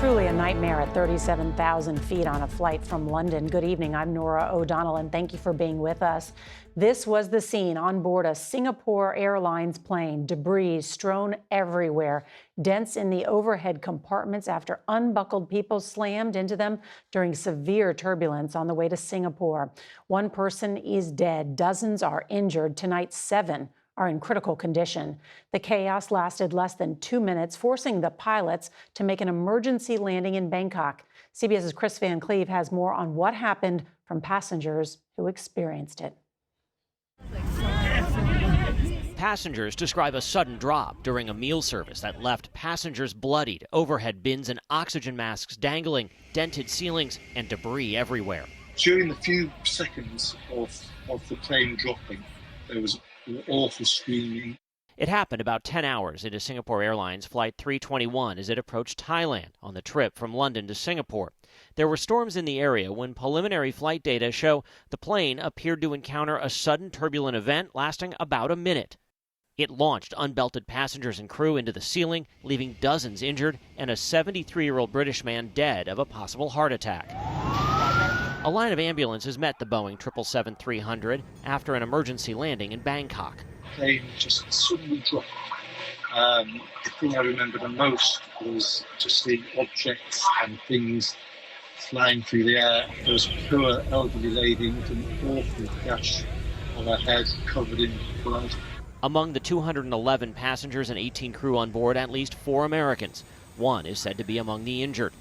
Truly a nightmare at 37,000 feet on a flight from London. Good evening. I'm Norah O'Donnell, and thank you for being with us. This was the scene on board a Singapore Airlines plane. Debris strewn everywhere, dents in the overhead compartments after unbuckled people slammed into them during severe turbulence on the way to Singapore. One person is dead. Dozens are injured. Tonight, 7 are in critical condition. The chaos lasted less than 2 minutes, forcing the pilots to make an emergency landing in Bangkok. CBS's Kris Van Cleave has more on what happened from passengers who experienced it. Passengers describe a sudden drop during a meal service that left passengers bloodied, overhead bins and oxygen masks dangling, dented ceilings, and debris everywhere. During the few seconds of the plane dropping, there was awful screaming. It happened about 10 hours into Singapore Airlines Flight 321 as it approached Thailand on the trip from London to Singapore. There were storms in the area when preliminary flight data show the plane appeared to encounter a sudden turbulent event lasting about a minute. It launched unbelted passengers and crew into the ceiling, leaving dozens injured and a 73-year-old British man dead of a possible heart attack. A line of ambulances met the Boeing 777-300 after an emergency landing in Bangkok. The plane just suddenly dropped. The thing I remember the most was just seeing objects and things flying through the air. There was a poor elderly lady with an awful gash on her head covered in blood. Among the 211 passengers and 18 crew on board, at least 4 Americans. One is said to be among the injured.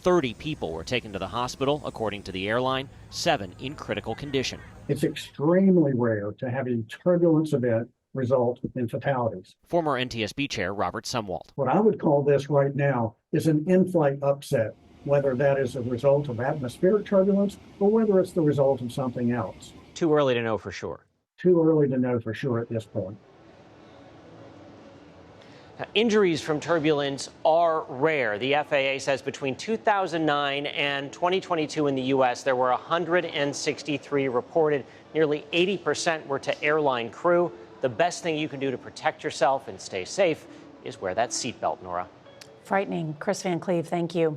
30 people were taken to the hospital, according to the airline, 7 in critical condition. It's extremely rare to have a turbulence event result in fatalities. Former NTSB Chair Robert Sumwalt. What I would call this right now is an in-flight upset, whether that is a result of atmospheric turbulence or whether it's the result of something else. Too early to know for sure. Too early to know for sure at this point. Injuries from turbulence are rare. The FAA says between 2009 and 2022 in the U.S., there were 163 reported. Nearly 80% were to airline crew. The best thing you can do to protect yourself and stay safe is wear that seatbelt, Norah. Frightening. Kris Van Cleave, thank you.